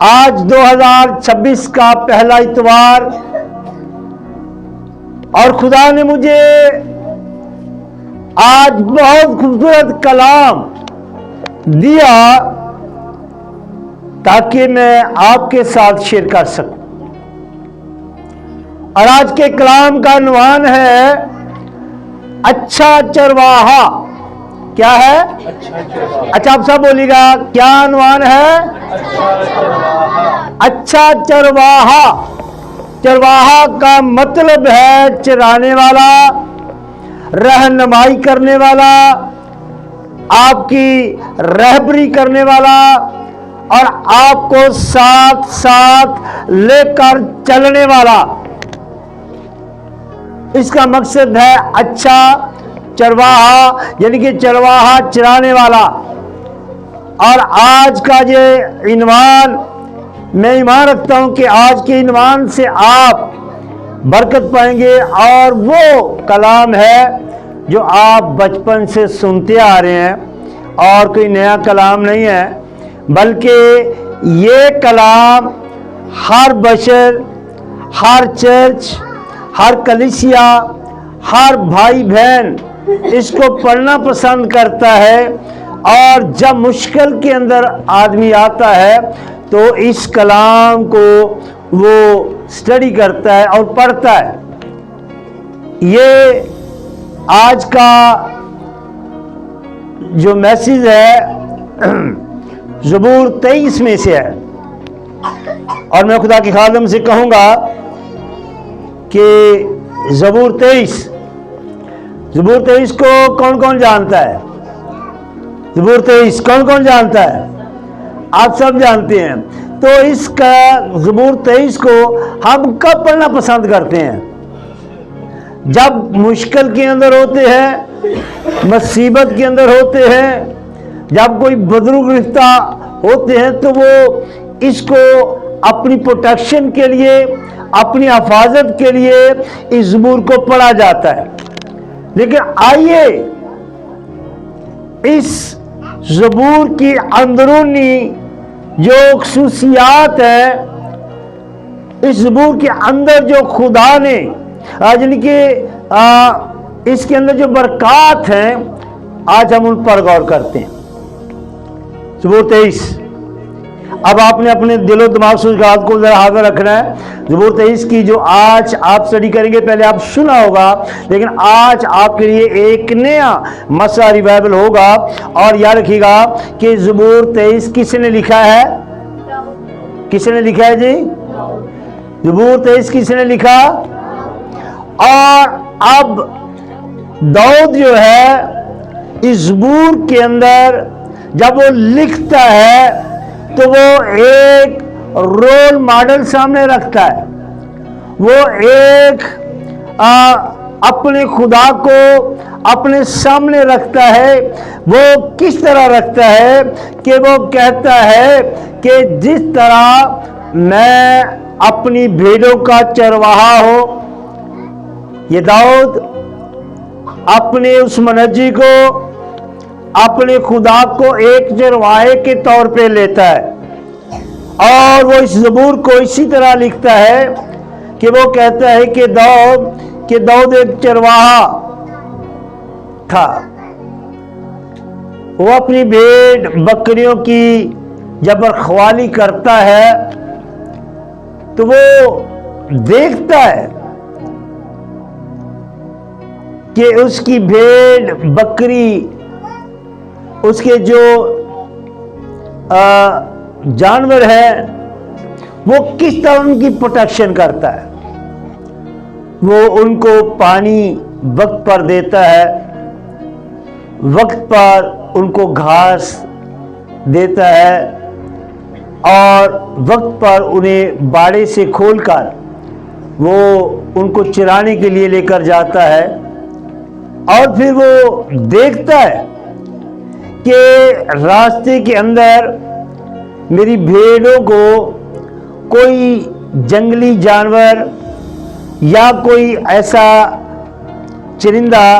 आज 2026 का पहला इतवार और खुदा ने मुझे आज बहुत खूबसूरत कलाम दिया ताकि मैं आपके साथ शेयर कर सकूं। और आज के कलाम का उन्वान है अच्छा चरवाहा। क्या है? अच्छा, आप सब बोलिएगा, क्या उन्वान है? अच्छा चरवाहा। चरवाहा का मतलब है चराने वाला, रहनुमाई करने वाला, आपकी रहबरी करने वाला और आपको साथ साथ लेकर चलने वाला। इसका मकसद है अच्छा चरवाहा, यानी कि चरवाहा चराने वाला। और आज का ये इन्वान, मैं ईमान रखता हूं कि आज के इन्वान से आप बरकत पाएंगे। और वो कलाम है जो आप बचपन से सुनते आ रहे हैं और कोई नया कलाम नहीं है, बल्कि ये कलाम हर बशर, हर चर्च, हर कलीसिया, हर भाई बहन इसको पढ़ना पसंद करता है। और जब मुश्किल के अंदर आदमी आता है तो इस कलाम को वो स्टडी करता है और पढ़ता है। ये आज का जो मैसेज है ज़बूर 23 में से है। और मैं खुदा के खादम से कहूँगा कि ज़बूर 23 को कौन कौन जानता है? ज़बूर 23 कौन कौन जानता है? आप सब जानते हैं। तो इसका ज़बूर 23 को हम कब पढ़ना पसंद करते हैं? जब मुश्किल के अंदर होते हैं, मुसीबत के अंदर होते हैं, जब कोई बदरू गिरफ्ता होते हैं, तो वो इसको अपनी प्रोटेक्शन के लिए, अपनी हिफाजत के लिए इस ज़बूर को पढ़ा जाता है। लेकिन आइए इस ज़बूर की अंदरूनी जो खुसूसियात है, इस ज़बूर के अंदर जो खुदा ने यानी कि इसके अंदर जो बरक़ात हैं, आज हम उन पर गौर करते हैं। ज़बूर 23। अब आपने अपने दिलो दिमाग से उस बात को जरा हाजिर रखना है। ज़बूर 23 की जो आज आप स्टडी करेंगे, पहले आप सुना होगा, लेकिन आज आपके लिए एक नया मसला रिवाइवल होगा। और याद रखिएगा कि ज़बूर 23 किसने लिखा है? किसने लिखा है जी? ज़बूर 23 किसने लिखा? और अब दाऊद जो है इस ज़बूर के अंदर जब वो लिखता है तो वो एक रोल मॉडल सामने रखता है। वो एक अपने खुदा को अपने सामने रखता है। वो किस तरह रखता है कि वो कहता है कि जिस तरह मैं अपनी भेड़ों का चरवाहा हूं, ये दाऊद अपने उस मनजी को, अपने खुदा को एक चरवाहे के तौर पे लेता है। और वो इस ज़बूर को इसी तरह लिखता है कि वो कहता है कि दाऊद एक चरवाहा था। वो अपनी भेड़ बकरियों की जब रखवाली करता है तो वो देखता है कि उसकी भेड़ बकरी, उसके जो जानवर हैं, वो किस तरह उनकी प्रोटेक्शन करता है। वो उनको पानी वक्त पर देता है, वक्त पर उनको घास देता है और वक्त पर उन्हें बाड़े से खोलकर वो उनको चराने के लिए लेकर जाता है। और फिर वो देखता है कि रास्ते के अंदर मेरी भेड़ों को कोई जंगली जानवर या कोई ऐसा चरिंदा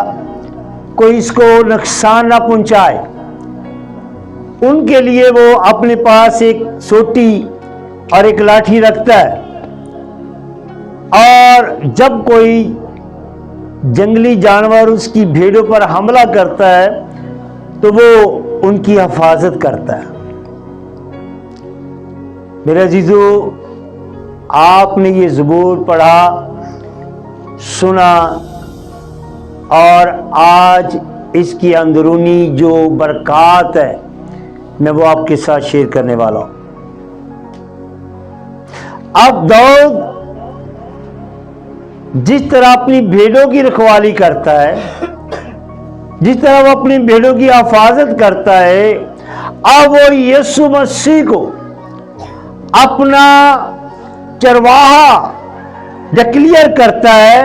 कोई इसको नुकसान ना पहुंचाए। उनके लिए वो अपने पास एक सोटी और एक लाठी रखता है, और जब कोई जंगली जानवर उसकी भेड़ों पर हमला करता है तो वो उनकी हिफाजत करता है। मेरे अजीजों, आपने ये ज़बूर पढ़ा, सुना, और आज इसकी अंदरूनी जो बरक़ात है मैं वो आपके साथ शेयर करने वाला हूं। अब दाऊद जिस तरह अपनी भेड़ों की रखवाली करता है, जिस तरह वो अपनी भेड़ों की हिफाजत करता है, अब वो यीशु मसीह को अपना चरवाहा डिक्लेयर करता है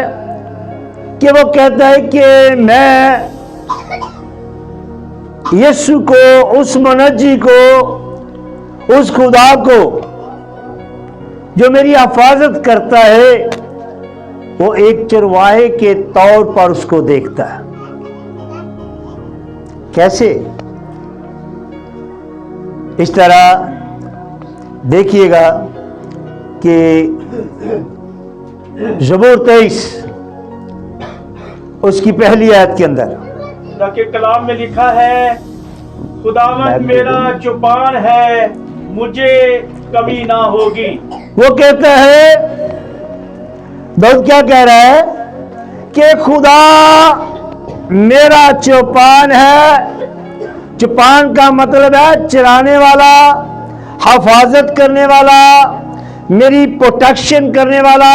कि वो कहता है कि मैं यीशु को, उस मुनज्जी को, उस खुदा को जो मेरी हिफाजत करता है, वो एक चरवाहे के तौर पर उसको देखता है। कैसे? इस तरह देखिएगा कि ज़बूर 23 उसकी पहली आयत के अंदर खुदा के कलाम में लिखा है, खुदावंद मेरा चौपान है, मुझे कमी ना होगी। वो कहता है, दाऊद क्या कह रहा है कि खुदा मेरा चौपान है। चौपान का मतलब है चराने वाला, हिफाजत करने वाला, मेरी प्रोटेक्शन करने वाला।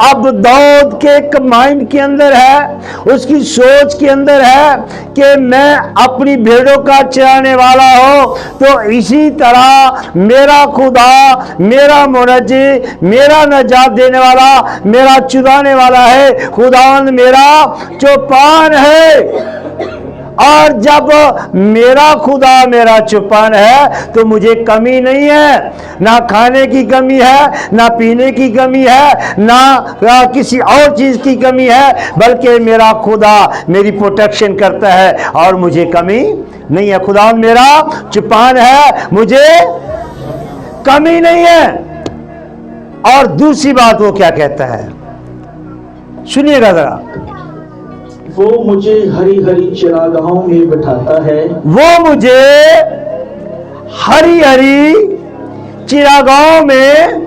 अब दाऊद के माइंड के अंदर है, उसकी सोच के अंदर है कि मैं अपनी भेड़ों का चराने वाला हूं, तो इसी तरह मेरा खुदा, मेरा मुनज्जी, मेरा नजात देने वाला, मेरा चुराने वाला है। खुदावंद मेरा चौपान है, और जब मेरा खुदा मेरा चौपान है तो मुझे कमी नहीं है। ना खाने की कमी है, ना पीने की कमी है, ना किसी और चीज की कमी है, बल्कि मेरा खुदा मेरी प्रोटेक्शन करता है और मुझे कमी नहीं है। खुदा मेरा चौपान है, मुझे कमी नहीं है। और दूसरी बात वो क्या कहता है, सुनिएगा जरा। वो मुझे हरी हरी चरागाहों में बिठाता है। वो मुझे हरी हरी चिरागाहों में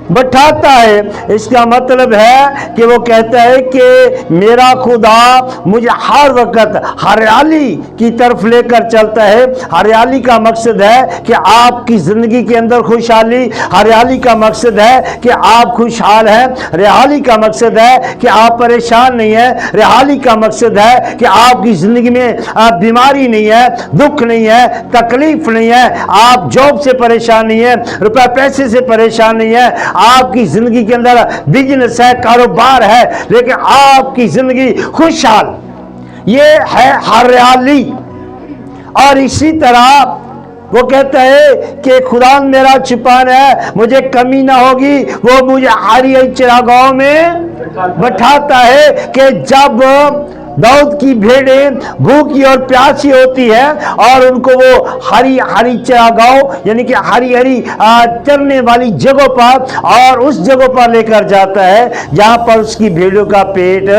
बैठाता है। इसका मतलब है कि वो कहता है कि मेरा खुदा मुझे हर वक्त हरियाली की तरफ लेकर चलता है। हरियाली का मकसद है कि आपकी जिंदगी के अंदर खुशहाली, हरियाली का मकसद है कि आप खुशहाल हैं, हरियाली का मकसद है कि आप परेशान नहीं है, हरियाली का मकसद है कि आपकी जिंदगी में बीमारी नहीं है, दुख नहीं है, तकलीफ नहीं है, आप जॉब से परेशान नहीं है, रुपए पैसे से परेशान नहीं है, आपकी जिंदगी के अंदर बिजनेस है, कारोबार है, लेकिन आपकी जिंदगी खुशहाल, ये है हरियाली। और इसी तरह वो कहता है कि खुदा मेरा चौपान है, मुझे कमी ना होगी। वो मुझे हरी हरी चरागाहों में बैठाता है कि जब दाऊद की भेड़ें भूखी और प्यासी होती है और उनको वो हरी हरी चरागाहों यानी कि हरी हरी चरने वाली जगहों पर और उस जगहों पर लेकर जाता है जहां पर उसकी भेड़ों का पेट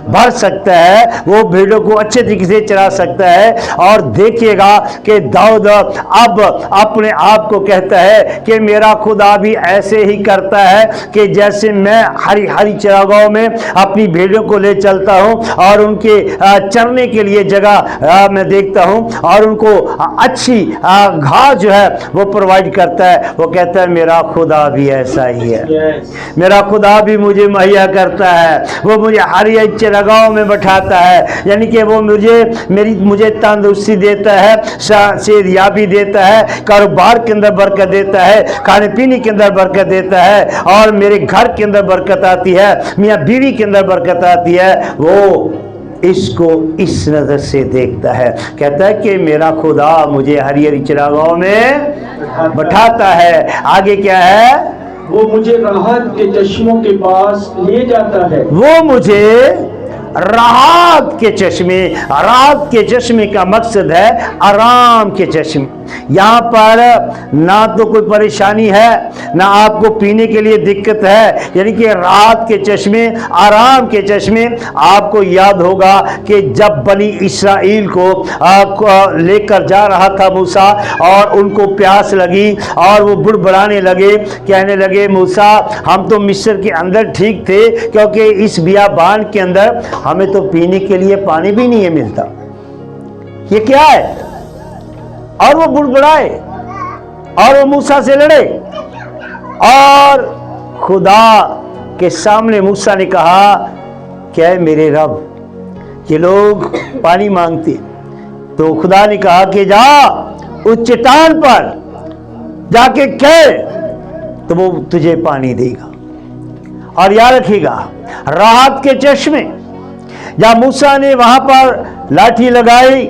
भर सकता है, वो भेड़ों को अच्छे तरीके से चरा सकता है। और देखिएगा कि दाऊद अब अपने आप को कहता है कि मेरा खुदा भी ऐसे ही करता है कि जैसे मैं हरी हरी चरागाहों में अपनी भेड़ों को ले चलता हूं और उनके चरने के लिए जगह मैं देखता हूं और उनको अच्छी घास जो है वो प्रोवाइड करता है। वो कहता है मेरा खुदा भी ऐसा ही है, मेरा खुदा भी मुझे मुहैया करता है, वो मुझे हरी हरी चरागाहों में बैठाता है, यानी कि वो मुझे तंदुरुस्ती देता है, सेहतयाबी देता है, कारोबार के अंदर बरकत देता है, खाने पीने के अंदर बरकत देता है, और मेरे घर के अंदर बरकत आती है, मियाँ बीवी के अंदर बरकत आती है। वो इसको इस नजर से देखता है, कहता है कि मेरा खुदा मुझे हरी हरी चरागाहों में बैठाता है। आगे क्या है, वो मुझे राहत के चश्मों के पास ले जाता है। वो मुझे राहत के चश्मे। राहत के चश्मे का मकसद है आराम के चश्मे। यहाँ पर ना तो कोई परेशानी है, ना आपको पीने के लिए दिक्कत है, यानी कि राहत के चश्मे, आराम के चश्मे। आपको याद होगा कि जब बनी इस्राएल को लेकर जा रहा था मूसा, और उनको प्यास लगी और वो बुड़बुड़ाने लगे, कहने लगे मूसा हम तो मिस्र के अंदर ठीक थे, क्योंकि इस बियाबान के अंदर हमें तो पीने के लिए पानी भी नहीं मिलता, ये क्या है? और वो बुड़बुड़ाए और वो मूसा से लड़े, और खुदा के सामने मूसा ने कहा क्या है मेरे रब, ये लोग पानी मांगते। तो खुदा ने कहा कि जा उस चट्टान पर जाके कह, तो वो तुझे पानी देगा। और याद रखिएगा राहत के चश्मे, जब मूसा ने वहां पर लाठी लगाई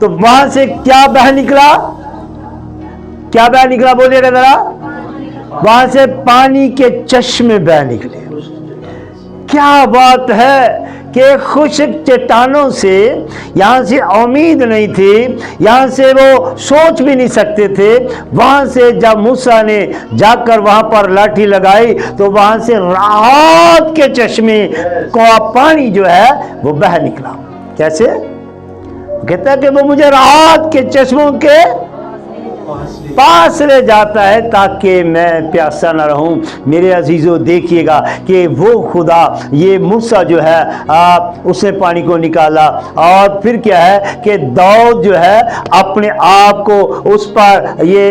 तो वहां से क्या बह निकला? क्या बह निकला बोलिएगा जरा? वहां से पानी के चश्मे बह निकले। क्या बात है कि खुश्क चट्टानों से, यहां से उम्मीद नहीं थी, यहां से वो सोच भी नहीं सकते थे, वहां से जब मूसा ने जाकर वहां पर लाठी लगाई तो वहां से राहत के चश्मे का पानी जो है वो बह निकला। कैसे? कहता है कि वो मुझे राहत के चश्मों के पास ले जाता है ताकि मैं प्यासा न रहूं। मेरे अजीजों देखिएगा कि वो खुदा, ये मूसा जो है उसने पानी को निकाला, और फिर क्या है कि दाऊद जो है अपने आप को उस पर ये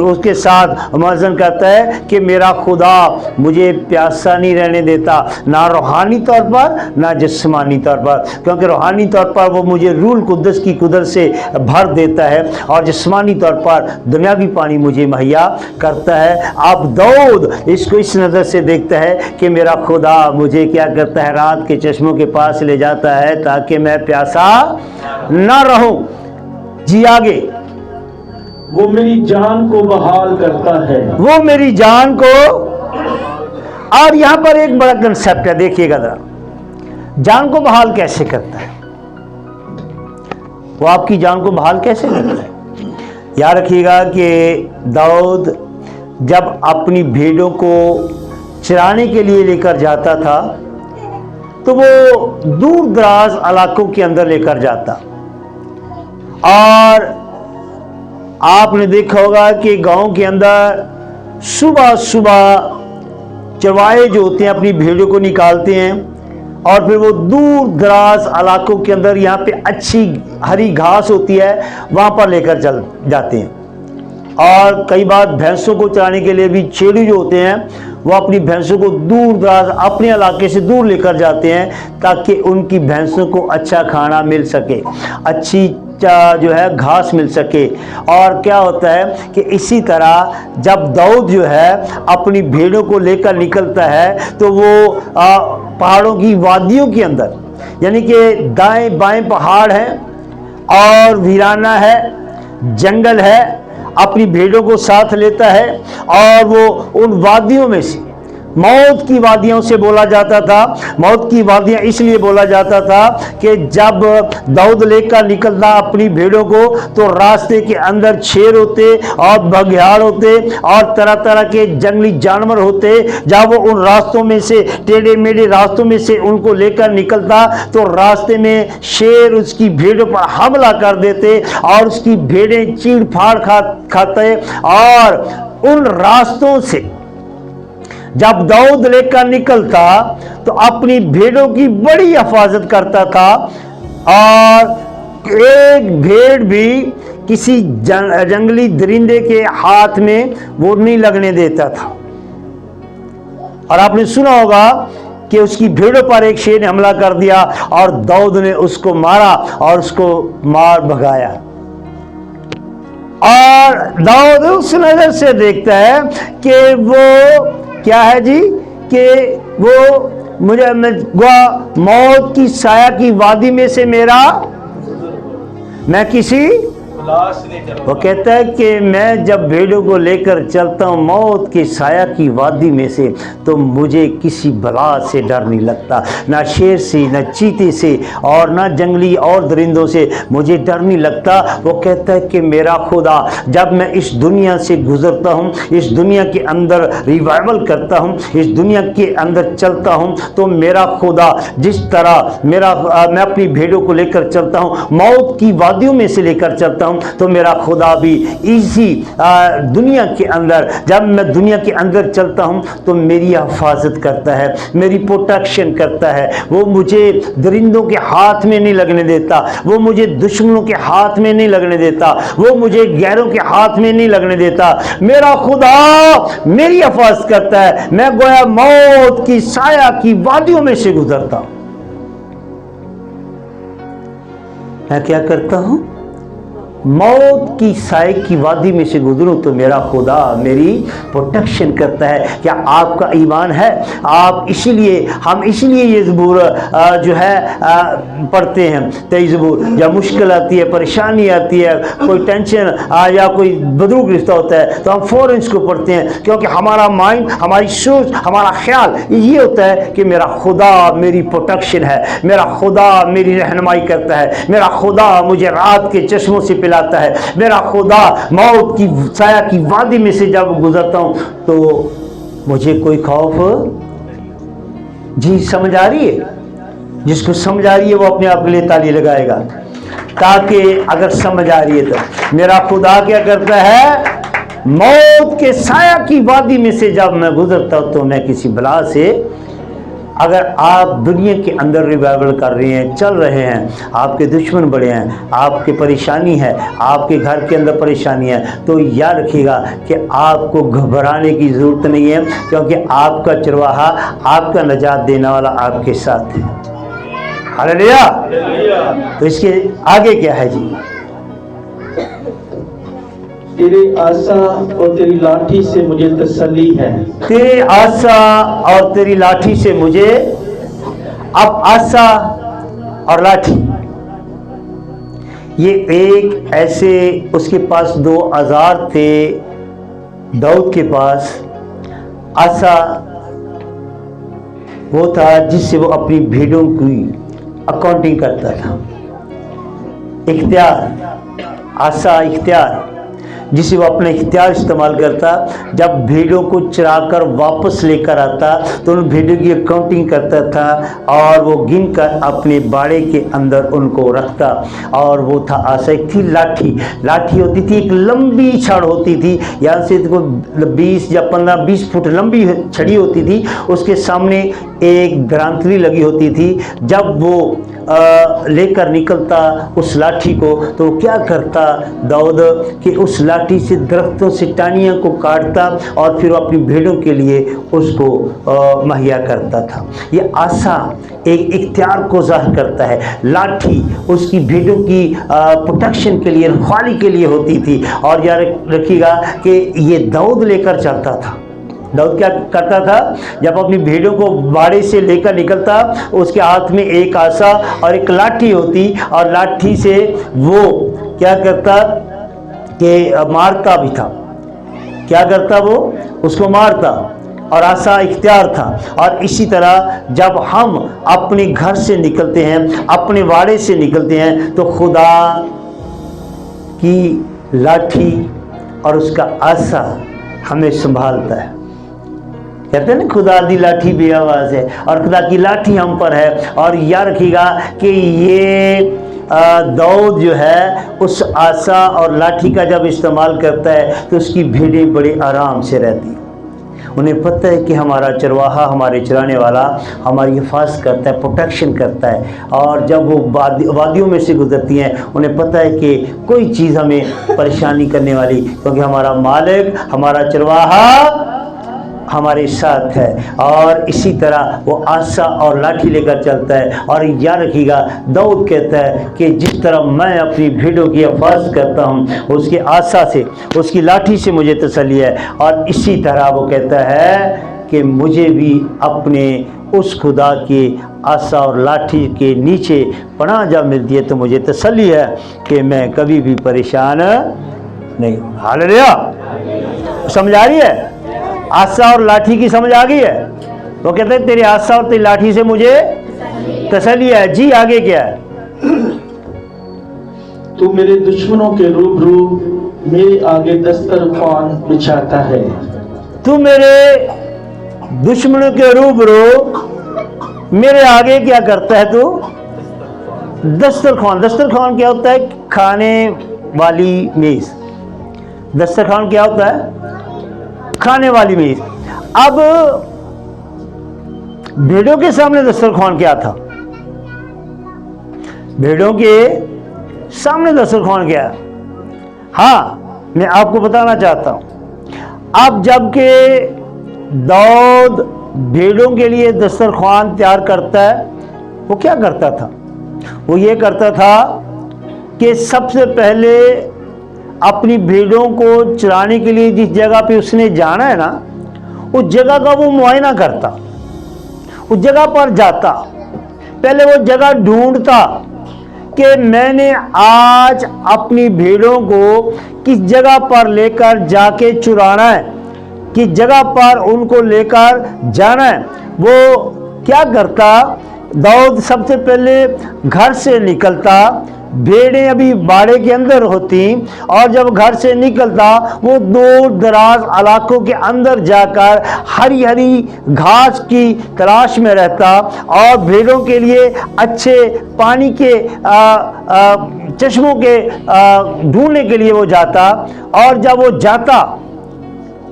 उसके साथ मज़न करता है कि मेरा खुदा मुझे प्यासा नहीं रहने देता, ना रूहानी तौर पर ना जिस्मानी तौर पर, क्योंकि रूहानी तौर पर वो मुझे रूल कुद्दस की कुदरत से भर देता है, और जिस्मानी तौर पर दुनियावी पानी मुझे मुहैया करता है। अब दाऊद इसको इस नज़र से देखता है कि मेरा खुदा मुझे क्या करता है, रात के चश्मों के पास ले जाता है ताकि मैं प्यासा ना रहूं। जी आगे, वो मेरी जान को बहाल करता है। वो मेरी जान को, और यहां पर एक बड़ा कंसेप्ट है, देखिएगा जरा, जान को बहाल कैसे करता है? वो आपकी जान को बहाल कैसे करता है? याद रखिएगा कि दाऊद जब अपनी भेड़ों को चराने के लिए लेकर जाता था तो वो दूर दराज इलाकों के अंदर लेकर जाता, और आपने देखा होगा कि गांव के अंदर सुबह सुबह चरवाहे जो होते हैं अपनी भेड़ों को निकालते हैं, और फिर वो दूर दराज इलाकों के अंदर यहाँ पे अच्छी हरी घास होती है वहाँ पर लेकर चल जाते हैं। और कई बार भैंसों को चराने के लिए भी चेड़ू जो होते हैं वो अपनी भैंसों को दूर दराज अपने इलाके से दूर लेकर जाते हैं ताकि उनकी भैंसों को अच्छा खाना मिल सके, अच्छी जो है घास मिल सके। और क्या होता है कि इसी तरह जब दाऊद जो है अपनी भेड़ों को लेकर निकलता है तो वो पहाड़ों की वादियों के अंदर, यानी कि दाएं बाएं पहाड़ हैं और वीराना है, जंगल है, अपनी भेड़ों को साथ लेता है, और वो उन वादियों में से, मौत की वादियों से बोला जाता था। मौत की वादियां इसलिए बोला जाता था कि जब दाऊद लेकर निकलता अपनी भेड़ों को तो रास्ते के अंदर शेर होते और बघियाड़ होते और तरह तरह के जंगली जानवर होते। जब वो उन रास्तों में से, टेढ़े मेढ़े रास्तों में से उनको लेकर निकलता तो रास्ते में शेर उसकी भेड़ों पर हमला कर देते और उसकी भेड़ें चीड़ फाड़ खाते। और उन रास्तों से जब दाऊद लेकर निकलता तो अपनी भेड़ों की बड़ी हिफाजत करता था, और एक भेड़ भी किसी जंगली दरिंदे के हाथ में वो नहीं लगने देता था। और आपने सुना होगा कि उसकी भेड़ों पर एक शेर ने हमला कर दिया और दाऊद ने उसको मारा और उसको मार भगाया। और दाऊद उस नजर से देखता है कि वो क्या है जी, कि वो मुझे मौत की साया की वादी में से मैं किसी खुदा से नहीं डरूंगा। वो कहता है कि मैं जब भेड़ों को लेकर चलता हूँ मौत के साया की वादी में से, तो मुझे किसी बला से डर नहीं लगता, ना शेर से, ना चीते से, और ना जंगली और दरिंदों से मुझे डर नहीं लगता। वो कहता है कि मेरा खुदा, जब मैं इस दुनिया से गुजरता हूँ, इस दुनिया के अंदर रिवाइवल करता हूँ, इस दुनिया के अंदर चलता हूँ, तो मेरा खुदा जिस तरह मैं अपनी भेड़ों को लेकर चलता हूँ, मौत की वादियों में से लेकर चलता हूँ, तो मेरा खुदा भी इसी दुनिया के अंदर, जब मैं दुनिया के अंदर चलता हूँ, तो मेरी हिफाजत करता है, मेरी प्रोटेक्शन करता है। वो मुझे दरिंदों के हाथ में नहीं लगने देता, वो मुझे दुश्मनों के हाथ में नहीं लगने देता, वो मुझे गैरों के हाथ में नहीं लगने देता। मेरा खुदा मेरी हिफाजत करता है। मैं गोया मौत की साया की वादियों में से गुजरता हूं। मैं क्या करता हूं? मौत की साय की वादी में से गुजरूं तो मेरा खुदा मेरी प्रोटेक्शन करता है। क्या आपका ईमान है? आप इसीलिए हम इसीलिए ये ज़बूर जो है पढ़ते हैं। तेईस ज़बूर, जब मुश्किल आती है, परेशानी आती है, कोई टेंशन या कोई बदरूक रिश्ता होता है, तो हम फ़ौरन इसको पढ़ते हैं, क्योंकि हमारा माइंड, हमारी सोच, हमारा ख्याल ये होता है कि मेरा खुदा मेरी प्रोटेक्शन है, मेरा खुदा मेरी रहनुमाई करता है, मेरा खुदा मुझे रात के चश्मों से पिलाता है, मेरा खुदा मौत की साया की वादी में से जब गुजरता हूं तो मुझे कोई खौफ। जी समझ आ रही है? जिसको समझ आ रही है वो अपने आप के लिए ताली लगाएगा, ताकि अगर समझ आ रही है तो मेरा खुदा क्या करता है? मौत के साया की वादी में से जब मैं गुजरता हूं तो मैं किसी बला से, अगर आप दुनिया के अंदर रिवाइवल कर रहे हैं, चल रहे हैं, आपके दुश्मन बड़े हैं, आपकी परेशानी है, आपके घर के अंदर परेशानी है, तो याद रखिएगा कि आपको घबराने की ज़रूरत नहीं है, क्योंकि आपका चरवाहा, आपका निजात देने वाला आपके साथ है। हालेलुया। तो इसके आगे क्या है जी? तेरे आशा और तेरी लाठी से मुझे तसल्ली है। तेरे आशा और तेरी लाठी से मुझे, अब आशा और लाठी, ये एक ऐसे, उसके पास दो औजार थे दाऊद के पास। आशा वो था जिससे वो अपनी भेड़ों की अकाउंटिंग करता था। इख्तियार, आशा इख्तियार, जिसे वो अपना इख्तियार इस्तेमाल करता। जब भेड़ों को चराकर वापस लेकर आता तो उन भेड़ों की अकाउंटिंग करता था और वो गिन कर अपने बाड़े के अंदर उनको रखता। और वो था आशा। एक थी लाठी, लाठी होती थी, एक लंबी छड़ होती थी, यहाँ से 20 या 15-20 फुट लंबी छड़ी होती थी। उसके सामने एक दरांतरी लगी होती थी। जब वो लेकर निकलता उस लाठी को, तो क्या करता दाऊद कि उस लाठी से दरख्तों से टाहनियों को काटता और फिर अपनी भेड़ों के लिए उसको मुहैया करता था। ये आशा एक इख्तियार को ज़ाहिर करता है। लाठी उसकी भेड़ों की प्रोटेक्शन के लिए, रखवाली के लिए होती थी। और याद रखिएगा कि ये दाऊद लेकर चलता था। दाऊद क्या करता था? जब अपनी भेड़ों को बाड़े से लेकर निकलता, उसके हाथ में एक आशा और एक लाठी होती, और लाठी से वो क्या करता कि मारता भी था। क्या करता? वो उसको मारता, और आशा इख्तियार था। और इसी तरह जब हम अपने घर से निकलते हैं, अपने वाड़े से निकलते हैं, तो खुदा की लाठी और उसका आशा हमें संभालता है। कहते हैं ना, खुदा दी लाठी बेआवाज़ है, और खुदा की लाठी हम पर है। और याद रखिएगा कि ये दाऊद जो है उस आशा और लाठी का जब इस्तेमाल करता है तो उसकी भेड़ें बड़े आराम से रहती हैं। उन्हें पता है कि हमारा चरवाहा, हमारे चराने वाला हमारी हिफाजत करता है, प्रोटेक्शन करता है। और जब वो वादियों में से गुजरती हैं, उन्हें पता है कि कोई चीज़ हमें परेशानी करने वाली, क्योंकि हमारा मालिक, हमारा चरवाहा हमारे साथ है। और इसी तरह वो आशा और लाठी लेकर चलता है। और याद रखिएगा, दाऊद कहता है कि जिस तरह मैं अपनी भेड़ों की हिफाजत करता हूँ, उसकी आशा से, उसकी लाठी से मुझे तसल्ली है। और इसी तरह वो कहता है कि मुझे भी अपने उस खुदा के आसा और लाठी के नीचे पनाह जब मिलती है तो मुझे तसल्ली है कि मैं कभी भी परेशान नहीं। हालेलुया। समझ आ रही है? आसा और लाठी की समझ आ गई है? वो कहते हैं तेरी आसा और तेरी लाठी से मुझे तसल्ली है। जी आगे क्या है? तू मेरे दुश्मनों के रूबरू मेरे आगे दस्तरखान बिछाता है। तू मेरे दुश्मनों के रूबरू मेरे आगे क्या करता है? तू दस्तरखान। दस्तरखान क्या होता है? खाने वाली मेज। दस्तरखान क्या होता है? खाने वाली मेज। अब भेड़ों के सामने दस्तरखान क्या था? भेड़ों के सामने दस्तरखान क्या है? हाँ, मैं आपको बताना चाहता हूं। अब जबकि दाऊद भेड़ों के लिए दस्तरखान तैयार करता है, वो क्या करता था? वो ये करता था कि सबसे पहले अपनी भेड़ों को चराने के लिए जिस जगह पे उसने जाना है ना, उस जगह का वो मुआयना करता, उस जगह पर जाता, पहले वो जगह ढूंढता कि मैंने आज अपनी भेड़ों को किस जगह पर लेकर जाके चुराना है, किस जगह पर उनको लेकर जाना है। वो क्या करता? दाऊद सबसे पहले घर से निकलता, भेड़ें अभी बाड़े के अंदर होती, और जब घर से निकलता वो दूर दराज इलाकों के अंदर जाकर हरी हरी घास की तलाश में रहता और भेड़ों के लिए अच्छे पानी के चश्मों के ढूंढने के लिए वो जाता। और जब वो जाता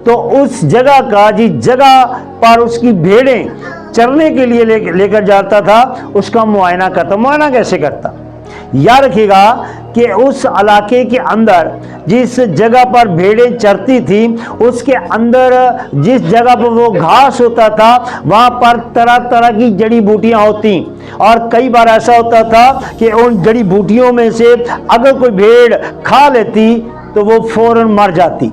तो उस जगह का, जिस जगह पर उसकी भेड़ें चरने के लिए लेकर जाता था, उसका मुआयना करता। मुआयना कैसे करता? याद रखिएगा कि उस इलाके के अंदर जिस जगह पर भेड़ें चरती थी, उसके अंदर जिस जगह पर वो घास होता था, वहां पर तरह तरह की जड़ी बूटियां होती, और कई बार ऐसा होता था कि उन जड़ी बूटियों में से अगर कोई भेड़ खा लेती तो वो फौरन मर जाती।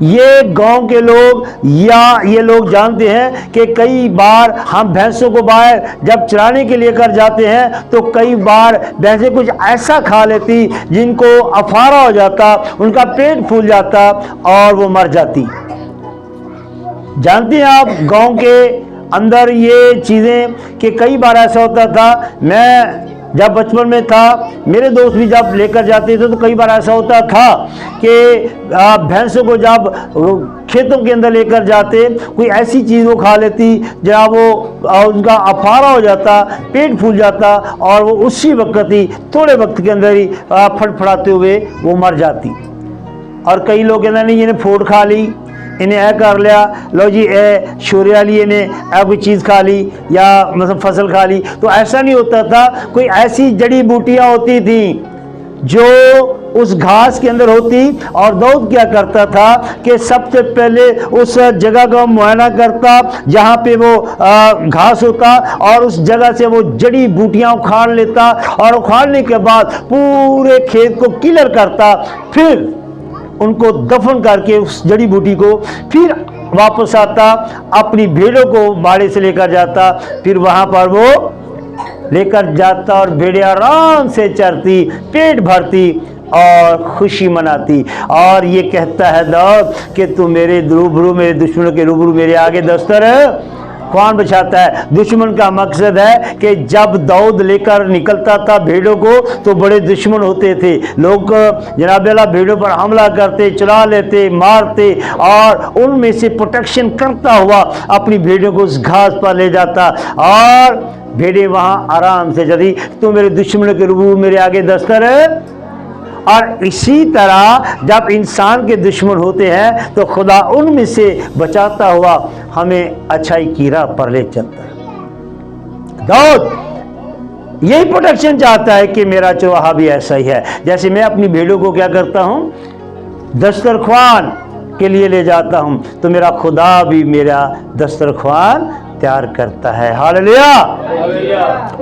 ये गांव के लोग या ये लोग जानते हैं कि कई बार हम भैंसों को बाहर जब चराने के लिए कर जाते हैं तो कई बार भैंसें कुछ ऐसा खा लेती जिनको अफारा हो जाता, उनका पेट फूल जाता और वो मर जाती। जानते हैं आप गांव के अंदर ये चीज़ें कि कई बार ऐसा होता था। मैं जब बचपन में था, मेरे दोस्त भी जब लेकर जाते थे तो कई बार ऐसा होता था कि भैंसों को जब खेतों के अंदर लेकर जाते, कोई ऐसी चीज़ वो खा लेती जहाँ वो उनका अफारा हो जाता, पेट फूल जाता, और वो उसी वक्त ही थोड़े वक्त के अंदर ही फड़फड़ाते हुए वो मर जाती। और कई लोग कहते नहीं, इन्हें फोड़ खा ली, इन्हें ऐ कर लिया, लो जी ए शोरिया ली, इन्हें ऐ कोई चीज़ खा ली या मतलब फसल खा ली। तो ऐसा नहीं होता था। कोई ऐसी जड़ी बूटियां होती थी जो उस घास के अंदर होती, और दाऊद क्या करता था कि सबसे पहले उस जगह का मुआयना करता जहाँ पे वो घास होता, और उस जगह से वो जड़ी बूटियां उखाड़ लेता, और उखाड़ने के बाद पूरे खेत को क्लियर करता, फिर उनको दफन करके उस जड़ी बूटी को फिर वापस आता, अपनी भेड़ों को बाड़े से लेकर जाता, फिर वहां पर वो लेकर जाता और भेड़ें आराम से चरती, पेट भरती और खुशी मनाती। और ये कहता है दाऊद कि तू मेरे रूबरू, मेरे दुश्मनों के रूबरू मेरे आगे दस्तरखान बिछाता है। दुश्मन का मकसद है कि जब दाऊद लेकर निकलता था भेड़ों को तो बड़े दुश्मन होते थे लोग, जनाब अल्लाह भेड़ों पर हमला करते, चला लेते, मारते, और उनमें से प्रोटेक्शन करता हुआ अपनी भेड़ों को उस घास पर ले जाता और भेड़ें वहां आराम से चली। तो मेरे दुश्मनों के रूबरू मेरे आगे दस्तर है। और इसी तरह जब इंसान के दुश्मन होते हैं तो खुदा उनमें से बचाता हुआ हमें अच्छाई की राह पर ले चलता है। दाऊद यही प्रोटेक्शन चाहता है कि मेरा चरवाहा भी ऐसा ही है। जैसे मैं अपनी भेड़ों को क्या करता हूं, दस्तरखान के लिए ले जाता हूं, तो मेरा खुदा भी मेरा दस्तरखान तैयार करता है। हालेलुया।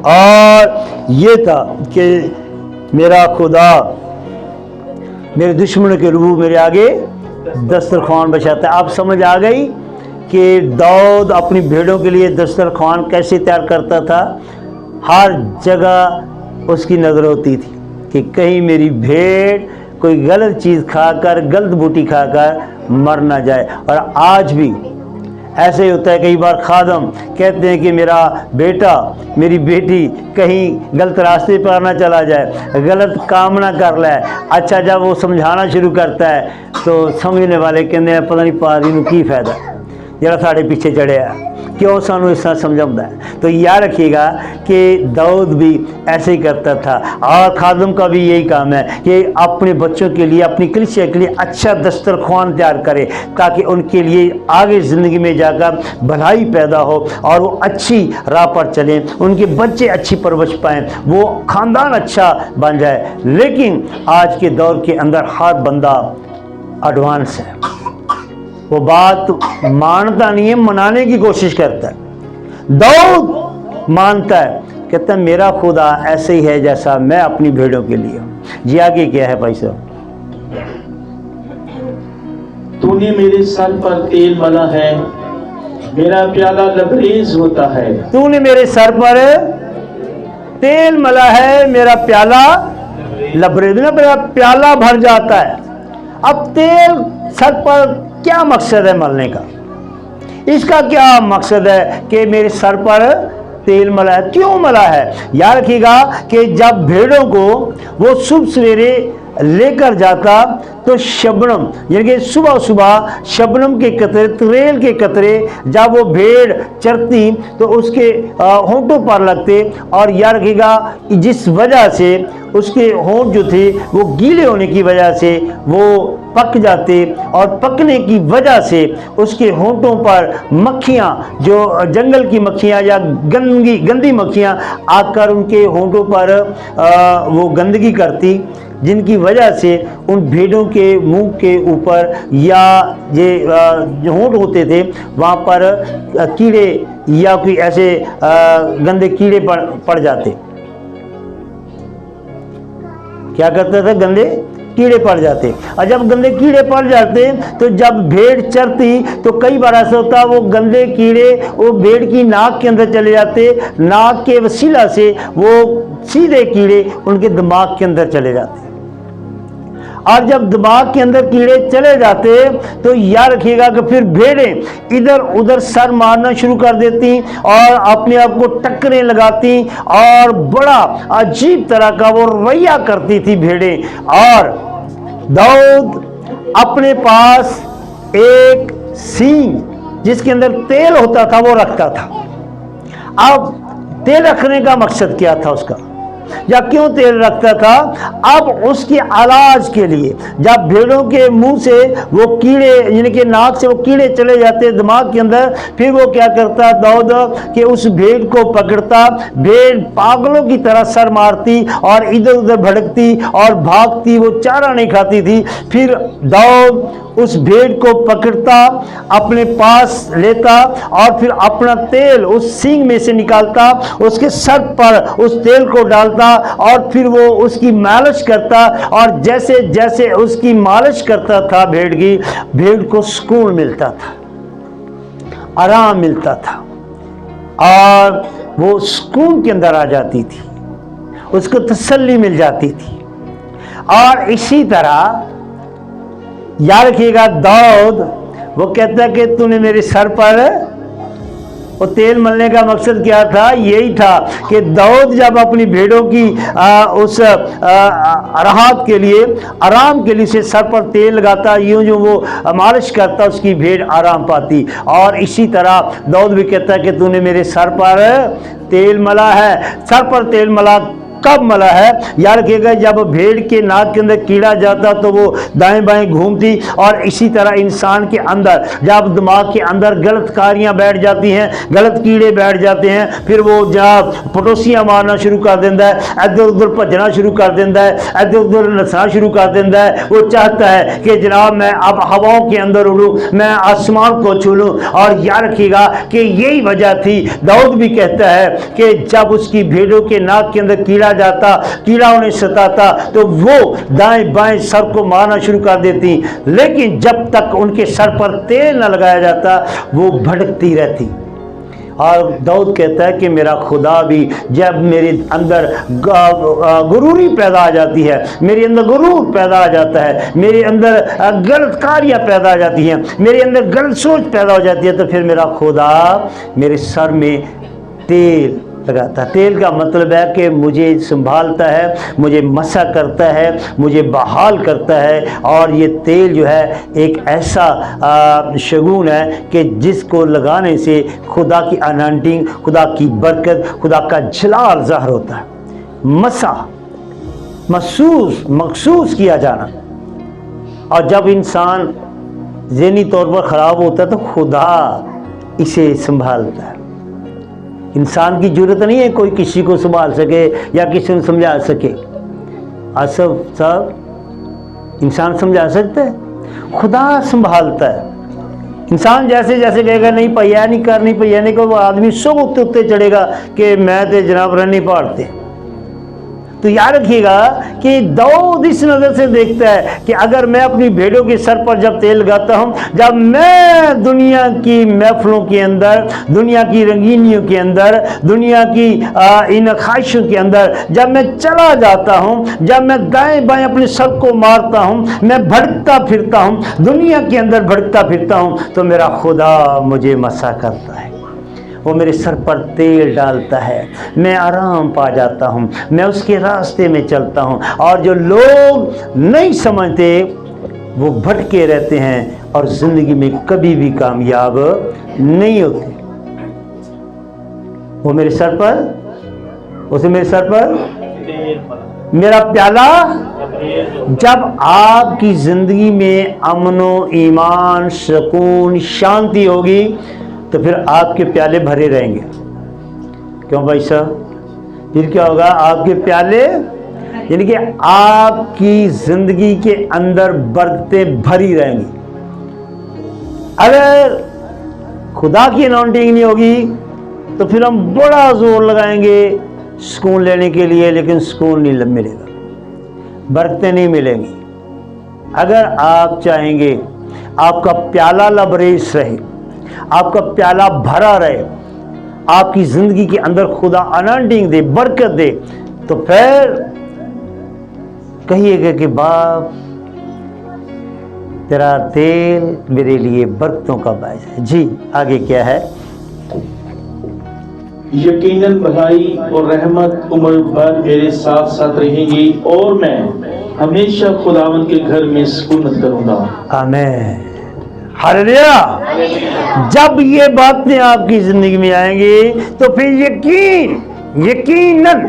और ये था कि मेरा खुदा मेरे दुश्मनों के रूबरू मेरे आगे दस्तरखान बिछाता है। आप समझ आ गई कि दाऊद अपनी भेड़ों के लिए दस्तरखान कैसे तैयार करता था। हर जगह उसकी नज़र होती थी कि कहीं मेरी भेड़ कोई गलत चीज़ खाकर, गलत बूटी खाकर मर ना जाए। और आज भी ऐसे ही होता है। कई बार खादम कहते हैं कि मेरा बेटा, मेरी बेटी कहीं गलत रास्ते पर ना चला जाए, गलत काम ना कर ले। अच्छा, जब वो समझाना शुरू करता है तो समझने वाले कहते हैं पता नहीं पादरी नूं की फायदा जरा साढ़े पीछे चढ़िया, क्यों सानू इस तरह समझाता है। तो याद रखिएगा कि दाऊद भी ऐसे ही करता था। और खादम का भी यही काम है कि अपने बच्चों के लिए, अपनी कलीसिया के लिए अच्छा दस्तरखान तैयार करे, ताकि उनके लिए आगे ज़िंदगी में जाकर भलाई पैदा हो और वो अच्छी राह पर चलें, उनके बच्चे अच्छी परवरिश पाएँ, वो ख़ानदान अच्छा बन जाए। लेकिन आज के दौर के अंदर हर बंदा एडवांस है, वो बात मानता नहीं है, मनाने की कोशिश करता है। दाऊद मानता है, कहता है मेरा खुदा ऐसे ही है जैसा मैं अपनी भेड़ों के लिए हूं। जी आगे क्या है भाई साहब? तूने मेरे सर पर तेल मला है, मेरा प्याला लबरेज होता है। तूने मेरे सर पर तेल मला है, मेरा प्याला लबरेज, मेरा प्याला भर जाता है। अब तेल सर पर क्या मकसद है मलने का? इसका क्या मकसद है कि मेरे सर पर तेल मला है? क्यों मला है? याद रखिएगा कि जब भेड़ों को वो सुबह सवेरे लेकर जाता तो शबनम, यानी कि सुबह सुबह शबनम के कतरे, त्रेल के कतरे जब वो भेड़ चरती तो उसके होंठों पर लगते। और याद रखिएगा जिस वजह से उसके होंठ जो थे वो गीले होने की वजह से वो पक जाते, और पकने की वजह से उसके होंठों पर मक्खियाँ, जो जंगल की मक्खियाँ या गंदी मक्खियाँ आकर उनके होंठों पर वो गंदगी करती, जिनकी वजह से उन भेड़ों के मुंह के ऊपर या ये जो होंठ होते थे वहाँ पर कीड़े या कोई ऐसे गंदे कीड़े पड़ जाते। क्या करते थे? गंदे कीड़े पड़ जाते। और जब गंदे कीड़े पड़ जाते तो जब भेड़ चरती तो कई बार ऐसा होता वो गंदे कीड़े वो भेड़ की नाक के अंदर चले जाते, नाक के वसीला से वो सीधे कीड़े उनके दिमाग के अंदर चले जाते। और जब दिमाग के अंदर कीड़े चले जाते तो याद रखिएगा कि फिर भेड़ें इधर उधर सर मारना शुरू कर देती और अपने आप को टक्करें लगाती और बड़ा अजीब तरह का वो रवैया करती थी भेड़ें। और दाऊद अपने पास एक सींग जिसके अंदर तेल होता था वो रखता था। अब तेल रखने का मकसद क्या था उसका, या क्यों तेल रखता था? अब उसके इलाज के लिए जब भेड़ों के मुंह से वो कीड़े, यानी कि नाक से वो कीड़े चले जाते दिमाग के अंदर, फिर वो क्या करता दाऊद कि उस भेड़ को पकड़ता, भेड़ पागलों की तरह सर मारती और इधर उधर भड़कती और भागती, वो चारा नहीं खाती थी। फिर दाऊद उस भेड़ को पकड़ता, अपने पास लेता और फिर अपना तेल उस सींग में से निकालता, उसके सर पर उस तेल को डालता और फिर वो उसकी मालिश करता। और जैसे जैसे उसकी मालिश करता था भेड़ की, भेड़ को सुकून मिलता था, आराम मिलता था और वो सुकून के अंदर आ जाती थी, उसको तसल्ली मिल जाती थी। और इसी तरह याद रखिएगा दाऊद वो कहता है कि तूने मेरे सर पर वो तेल मलने का मकसद क्या था? यही था कि दाऊद जब अपनी भेड़ों की उस राहत के लिए, आराम के लिए से सर पर तेल लगाता, यूं जो वो मालिश करता, उसकी भेड़ आराम पाती। और इसी तरह दाऊद भी कहता है कि तूने मेरे सर पर तेल मला है। सर पर तेल मला कब मला है? याद रखिएगा जब भेड़ के नाक के अंदर कीड़ा जाता तो वो दाएं बाएं घूमती। और इसी तरह इंसान के अंदर जब दिमाग के अंदर गलत कारियां बैठ जाती हैं, गलत कीड़े बैठ जाते हैं, फिर वो जब पटोसियां मारना शुरू कर देता है, इधर उधर भजना शुरू कर देता है, इधर उधर नसना शुरू कर देता है। वो चाहता है कि जनाब मैं अब हवाओं के अंदर उड़ूं, मैं आसमान को छू लूं। और याद रखिएगा कि यही वजह थी, दाऊद भी कहता है कि जब उसकी भेड़ों के नाक के अंदर कीड़ा लगाया जाता, कीड़ा उन्हें सताता तो वो दाएं बाएं सर को मारना शुरू कर देती, लेकिन जब तक उनके सर पर तेल न लगाया जाता वो भटकती रहती। और दाऊद कहता है कि मेरा खुदा भी, जब मेरे अंदर गुरूरी पैदा आ जाती है, मेरे अंदर गुरूर पैदा आ जाता है, मेरे अंदर गलत कारियाँ पैदा आ जाती हैं, मेरे अंदर गलत सोच पैदा हो जाती है, तो फिर मेरा खुदा मेरे सर में तेल लगाता है। तेल का मतलब है कि मुझे संभालता है, मुझे मसा करता है, मुझे बहाल करता है। और ये तेल जो है एक ऐसा शगुन है कि जिसको लगाने से खुदा की अनॉइंटिंग, खुदा की बरकत, खुदा का जलाल ज़ाहिर होता है। मसा महसूस किया जाना। और जब इंसान ज़हनी तौर पर ख़राब होता है तो खुदा इसे संभालता है। इंसान की जरूरत नहीं है कोई किसी को संभाल सके या किसी को समझा सके। आसफ साहब, इंसान समझा सकता है, खुदा संभालता है। इंसान जैसे जैसे कहेगा नहीं पहिया नहीं को, वो आदमी सब उत्ते चढ़ेगा कि मैं तो जनाब नहीं पहाड़ते। तो याद रखिएगा कि दाऊद इस नज़र से देखता है कि अगर मैं अपनी भेड़ों के सर पर जब तेल लगाता हूँ, जब मैं दुनिया की महफिलों के अंदर, दुनिया की रंगीनियों के अंदर, दुनिया की इन ख्वाहिशों के अंदर जब मैं चला जाता हूँ, जब मैं दाएं बाएं अपने सर को मारता हूँ, मैं भटकता फिरता हूँ, दुनिया के अंदर भटकता फिरता हूँ, तो मेरा खुदा मुझे मसा करता है। वो मेरे सर पर तेल डालता है, मैं आराम पा जाता हूँ, मैं उसके रास्ते में चलता हूँ। और जो लोग नहीं समझते वो भटके रहते हैं और ज़िंदगी में कभी भी कामयाब नहीं होते। वो मेरे सर पर, उसे मेरे सर पर मेरा प्याला, जब आपकी ज़िंदगी में अमनो ईमान सुकून शांति होगी तो फिर आपके प्याले भरे रहेंगे। क्यों भाई साहब? फिर क्या होगा? आपके प्याले, यानी कि आपकी जिंदगी के अंदर बरकतें भरी रहेंगी। अगर खुदा की अनाउंटिंग नहीं होगी तो फिर हम बड़ा जोर लगाएंगे सुकून लेने के लिए, लेकिन सुकून नहीं मिलेगा, बरकतें नहीं मिलेंगी। अगर आप चाहेंगे आपका प्याला लबरेज रहे, आपका प्याला भरा रहे, आपकी जिंदगी के अंदर खुदा अनॉइंटिंग दे, बरकत दे, तो फिर कहिएगा कि बाप तेरा तेल मेरे लिए बरकतों का बायस है। जी आगे क्या है? यकीनन भलाई और रहमत उम्र भर मेरे साथ साथ रहेंगी और मैं हमेशा खुदावन के घर में सुकूनत करूंगा। आमीन, हालेलुया। जब ये बातें आपकी जिंदगी में आएंगी तो फिर यकीनन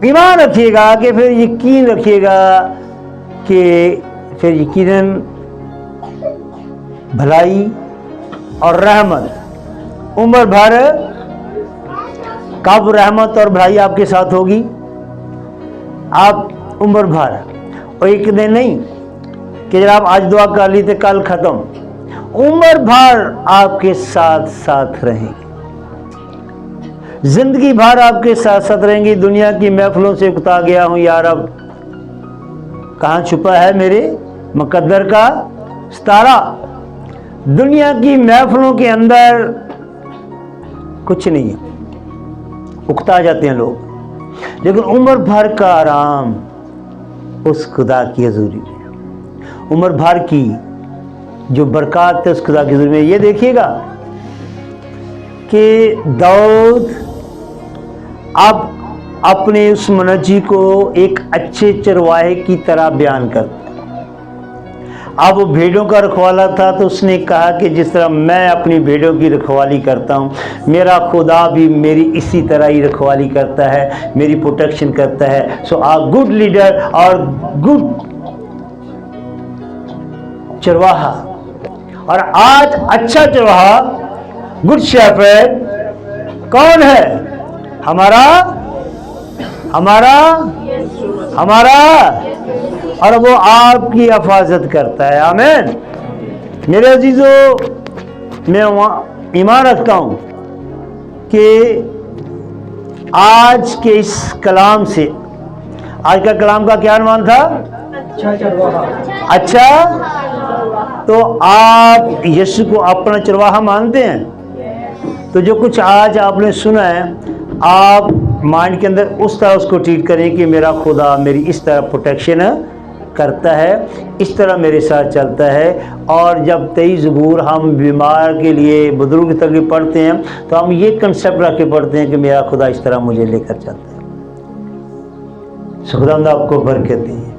ईमान रखिएगा कि फिर यकीन रखिएगा कि फिर यकीनन भलाई और रहमत उम्र भर। कब रहमत और भलाई आपके साथ होगी? आप उम्र भर, और एक दिन नहीं कि जब आप आज दुआ कर ली तो कल खत्म, उम्र भर आपके साथ साथ रहेंगे, जिंदगी भर आपके साथ साथ रहेंगी। दुनिया की महफिलों से उकता गया हूं यार, अब कहाँ छुपा है मेरे मुकद्दर का सितारा। दुनिया की महफिलों के अंदर कुछ नहीं है, उकता जाते हैं लोग, लेकिन उम्र भर का आराम उस खुदा की हजूरी में, उम्र भर की जो बरकत है उस खुदा की हजूरी में। ये देखिएगा कि दाऊद अब अपने उस मनजी को एक अच्छे चरवाहे की तरह बयान करता। अब वो भेड़ों का रखवाला था तो उसने कहा कि जिस तरह मैं अपनी भेड़ों की रखवाली करता हूँ, मेरा खुदा भी मेरी इसी तरह ही रखवाली करता है, मेरी प्रोटेक्शन करता है। सो आ गुड लीडर और गुड चरवाहा, और आज अच्छा चरवाहा गुड शेफर्ड कौन है? हमारा और वो आपकी हिफाजत करता है। आमीन। मेरे अजीजों, मैं ईमान रखता हूँ कि आज के इस कलाम से, आज का कलाम का क्या अनुमान था? अच्छा, तो आप यीशु को अपना चरवाहा मानते हैं? तो जो कुछ आज आपने सुना है, आप माइंड के अंदर उस तरह उसको ट्रीट करें कि मेरा खुदा मेरी इस तरह प्रोटेक्शन करता है, इस तरह मेरे साथ चलता है। और जब 23 ज़बूर हम बीमार के लिए, बुजुर्ग के लिए पढ़ते हैं, तो हम ये कंसेप्ट रख के पढ़ते हैं कि मेरा खुदा इस तरह मुझे लेकर चलता है। खुदा आपको बरकत दी।